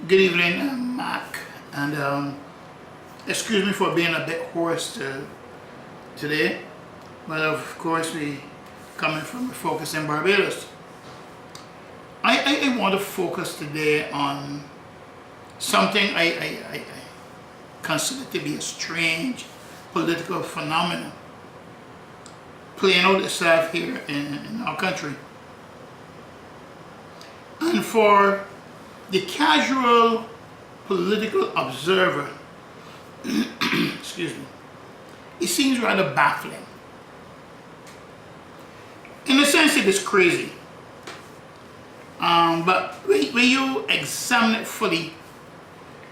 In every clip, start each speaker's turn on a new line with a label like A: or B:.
A: Good evening, I'm Mac, and excuse me for being a bit hoarse today, but of course we coming from Refocusing Barbados. I want to focus today on something I consider to be a strange political phenomenon playing out itself here in our country. And for the casual political observer, excuse me, it seems rather baffling. In a sense, it is crazy. But when you examine it fully,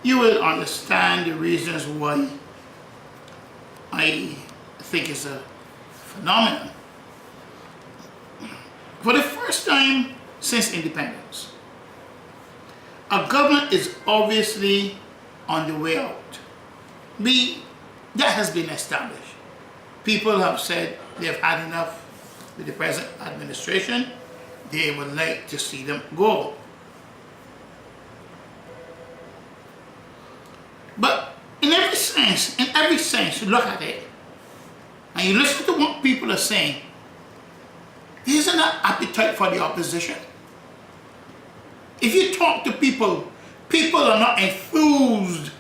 A: you will understand the reasons why I think it's a phenomenon. For the first time since independence, a government is obviously on the way out. That has been established. People have said they've had enough with the present administration. They would like to see them go. But in every sense, you look at it, and you listen to what people are saying, there isn't an appetite for the opposition. If you talk to people, people are not enthused.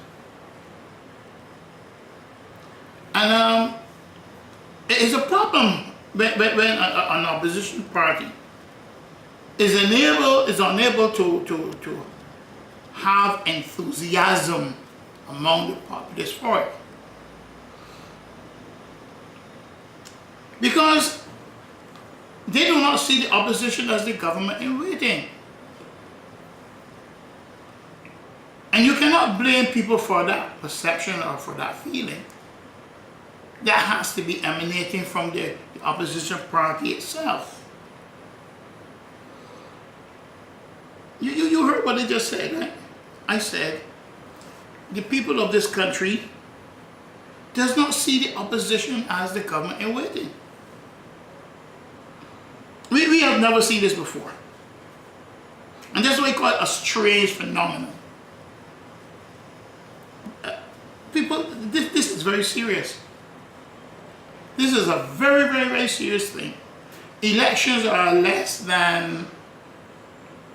A: And it is a problem when an opposition party is unable to have enthusiasm among the populace for it. Because they do not see the opposition as the government in waiting. And you cannot blame people for that perception or for that feeling. That has to be emanating from the opposition party itself. You heard what I just said, right? I said, the people of this country does not see the opposition as the government in waiting. We have never seen this before. And that's why we call it a strange phenomenon. People, this is very serious. This is a very, very, very serious thing. Elections are less than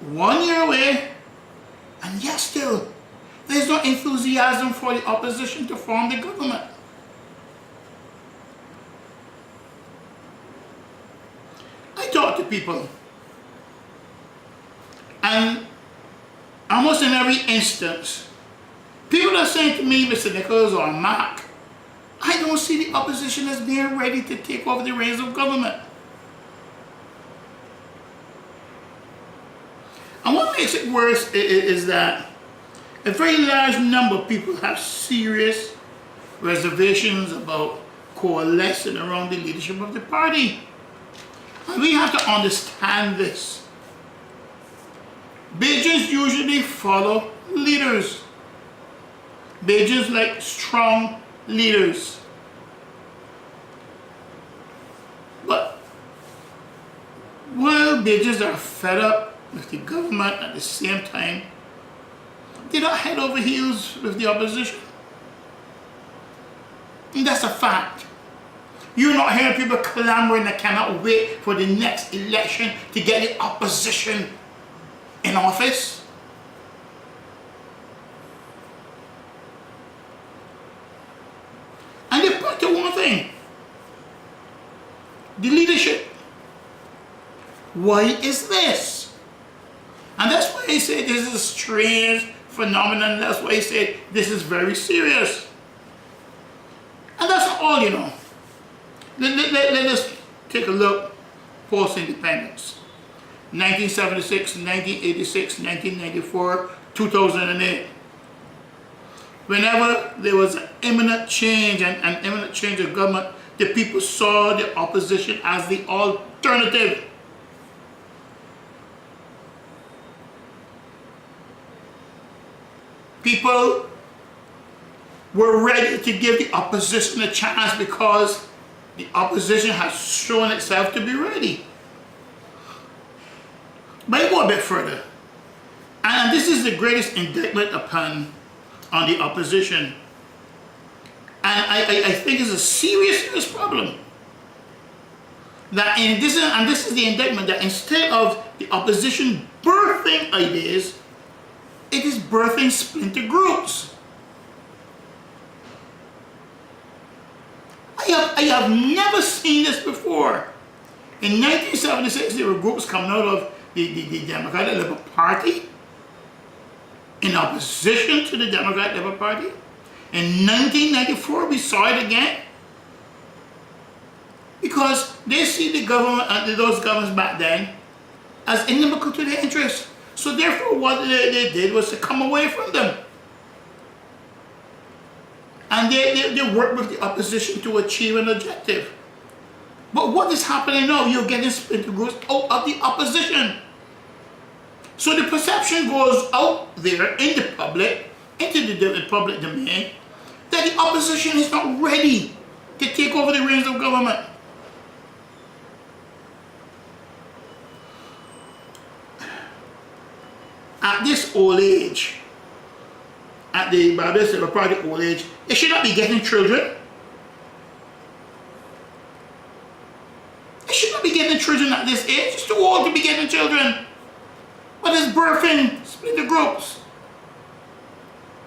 A: 1 year away, and yet still, there's no enthusiasm for the opposition to form the government. I talk to people, and almost in every instance, people are saying to me, Mr. Nichols or Mark, I don't see the opposition as being ready to take over the reins of government. And what makes it worse is that a very large number of people have serious reservations about coalescing around the leadership of the party. And we have to understand this. Bajans usually follow leaders. Bajans like strong leaders. But while Bajans are fed up with the government at the same time, they don't head over heels with the opposition. And that's a fact. You're not hearing people clamoring that cannot wait for the next election to get the opposition in office. And they point to one thing: the leadership. Why is this? And that's why I say this is a strange phenomenon. That's why I say this is very serious. And that's not all, you know. Let us take a look post-independence. 1976, 1986, 1994, 2008. Whenever there was an imminent change and an imminent change of government, the people saw the opposition as the alternative. People were ready to give the opposition a chance because the opposition has shown itself to be ready. But I go a bit further. And this is the greatest indictment on the opposition. And I think it's a serious problem. This is the indictment, that instead of the opposition birthing ideas, it is birthing splinter groups. I have never seen this before. In 1976, there were groups coming out of the Democratic Labour Party in opposition to the Democratic Labour Party. In 1994, we saw it again, because they see the government and those governments back then as inimical to their interests. So therefore, what they did was to come away from them. And they worked with the opposition to achieve an objective. But what is happening now? You're getting splinter groups out of the opposition. So the perception goes out there in the public, into the public domain, that the opposition is not ready to take over the reins of government. At this old age, at the Barbados Labour Party old age, they should not be getting children. They should not be getting children at this age. It's too old to be getting children. But it's birthing splinter groups.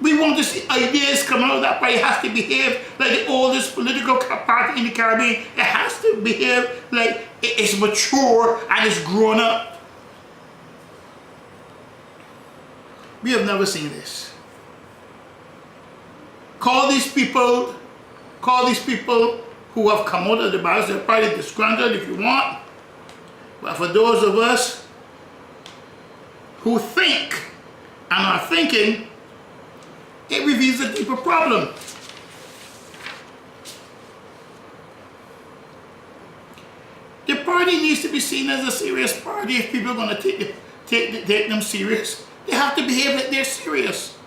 A: We want to see ideas come out of that party. It has to behave like the oldest political party in the Caribbean. It has to behave like it's mature and it's grown up. We have never seen this. Call these people who have come out of the Barbados Labour Party disgruntled if you want. But for those of us who think and are thinking, it reveals a deeper problem. The party needs to be seen as a serious party. If people are going to take them serious, they have to behave like they're serious.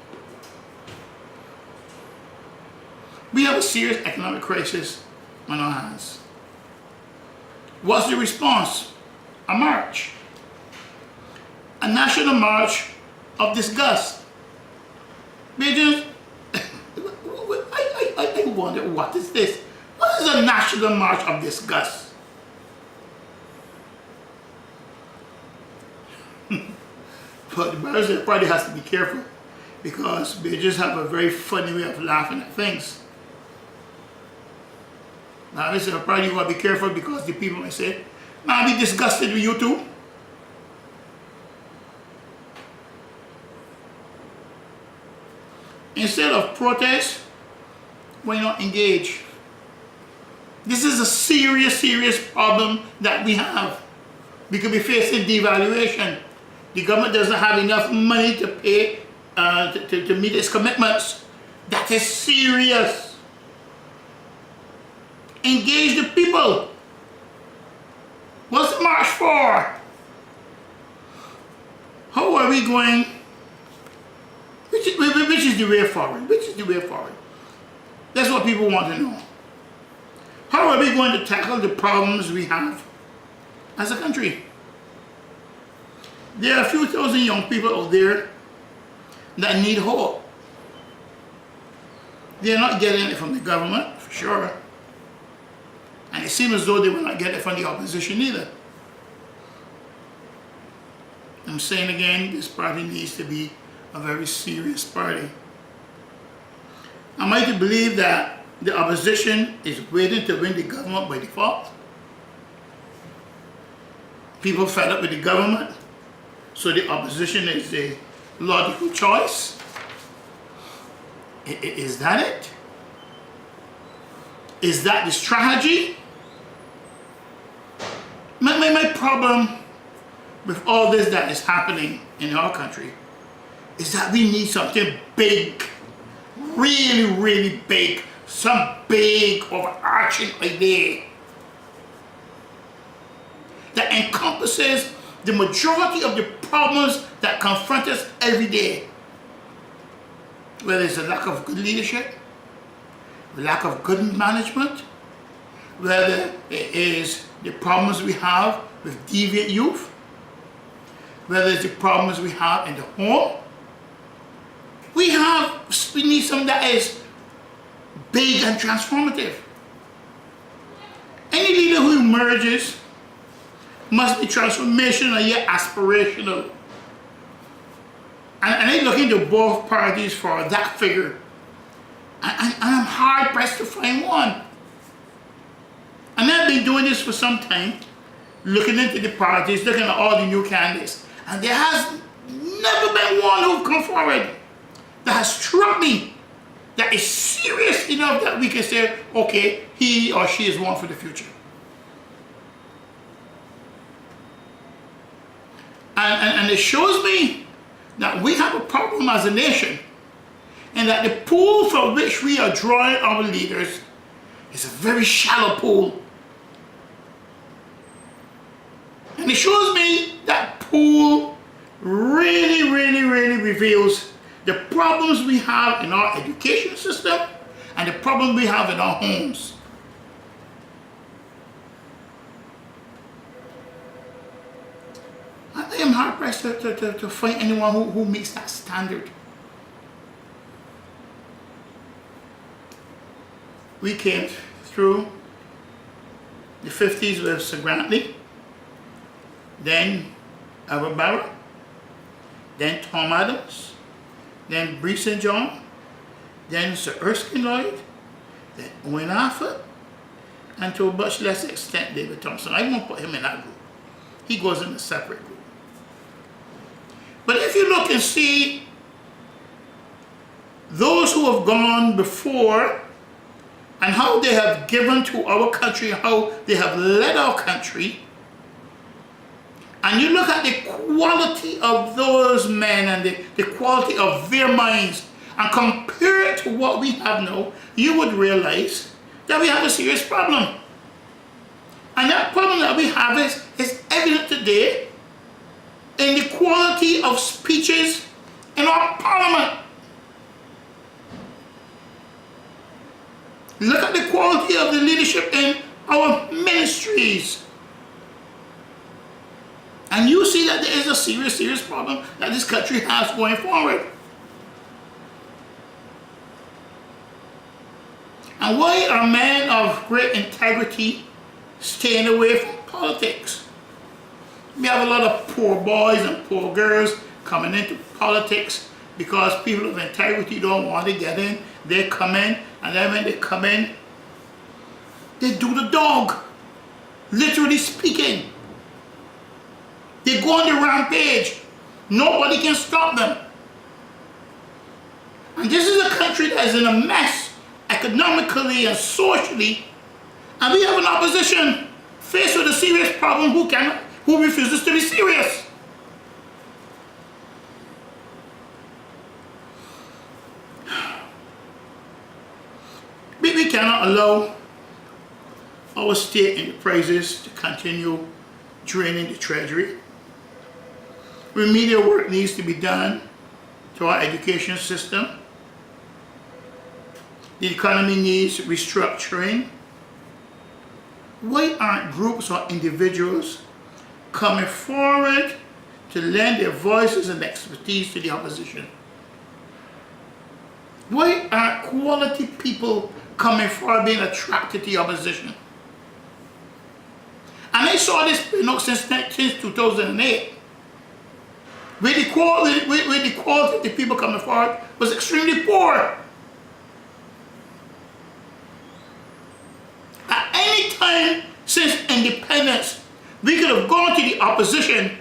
A: We have a serious economic crisis on our hands. What's the response? A march. A national march of disgust. I wonder, what is this? What is a national march of disgust? But the Barbados Labour Party has to be careful, because they just have a very funny way of laughing at things. Now, this is a party you want to be careful, because the people may say, "Man, I be disgusted with you too." Instead of protest, why not engage? This is a serious problem that we have. We could be facing devaluation. The government doesn't have enough money to pay to meet its commitments. That is serious. Engage the people. What's the march for? How are we going? Which is the way forward? Which is the way forward? That's what people want to know. How are we going to tackle the problems we have as a country? There are a few thousand young people out there that need hope. They're not getting it from the government, for sure. And it seems as though they will not get it from the opposition either. I'm saying again, this party needs to be a very serious party. Am I to believe that the opposition is waiting to win the government by default? People fed up with the government, so the opposition is the logical choice? Is that it? Is that the strategy? My problem with all this that is happening in our country is that we need something big, really big, some big overarching idea that encompasses the majority of the problems that confront us every day. Whether it's a lack of good leadership, lack of good management, whether it is the problems we have with deviant youth. whether it's the problems we have in the home. We need something that is big and transformative. Any leader who emerges must be transformational yet aspirational. And I look into both parties for that figure. And I'm hard pressed to find one. And I've been doing this for some time, looking into the parties, looking at all the new candidates. And there has never been one who've come forward that has struck me, that is serious enough that we can say, okay, he or she is one for the future. And it shows me that we have a problem as a nation, and that the pool from which we are drawing our leaders is a very shallow pool. And it shows me that pool really reveals the problems we have in our education system and the problem we have in our homes. I am hard pressed to find anyone who meets that standard. We came through the 50s with Sir Grantley, then Albert Barra, then Tom Adams, then Bree St. John, then Sir Erskine Lloyd, then Owen Arthur, and to a much less extent David Thompson. I won't put him in that group. He goes in a separate group. But if you look and see those who have gone before and how they have given to our country, how they have led our country, and you look at the quality of those men and the quality of their minds and compare it to what we have now, you would realize that we have a serious problem. And that problem that we have is evident today in the quality of speeches in our parliament. Look at the quality of the leadership in our ministries. And you see that there is a serious problem that this country has going forward. And why are men of great integrity staying away from politics? We have a lot of poor boys and poor girls coming into politics because people of integrity don't want to get in. They come in, and then when they come in, they do the dog, literally speaking. They go on the rampage. Nobody can stop them. And this is a country that is in a mess, economically and socially, and we have an opposition faced with a serious problem who refuses to be serious. We cannot allow our state enterprises to continue draining the treasury. Remedial work needs to be done to our education system. The economy needs restructuring. Why aren't groups or individuals coming forward to lend their voices and expertise to the opposition? Why aren't quality people coming forward being attracted to the opposition? And I saw this since 2008. Where the quality of the people coming forward was extremely poor. At any time since independence, we could have gone to the opposition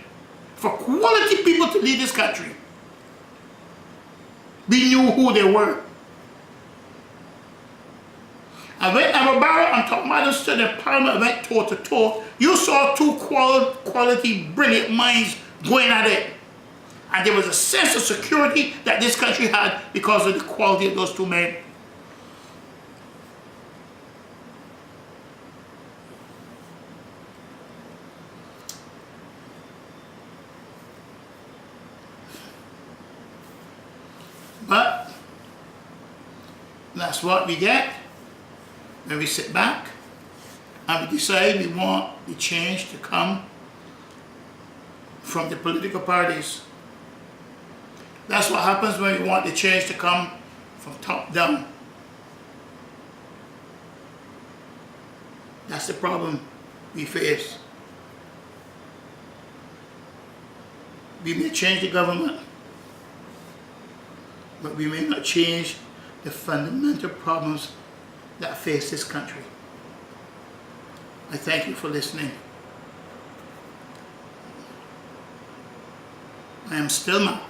A: for quality people to lead this country. We knew who they were. And when Barra and Tom Adams stood in Parliament and went toe to toe, you saw two quality, brilliant minds going at it. And there was a sense of security that this country had because of the quality of those two men. But that's what we get when we sit back and we decide we want the change to come from the political parties. That's what happens when we want the change to come from top down. That's the problem we face. We may change the government, but we may not change the fundamental problems that face this country. I thank you for listening. I am still Mark.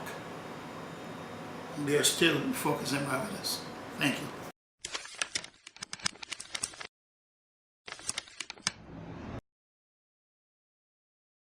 A: We are still focusing Barbados. Thank you.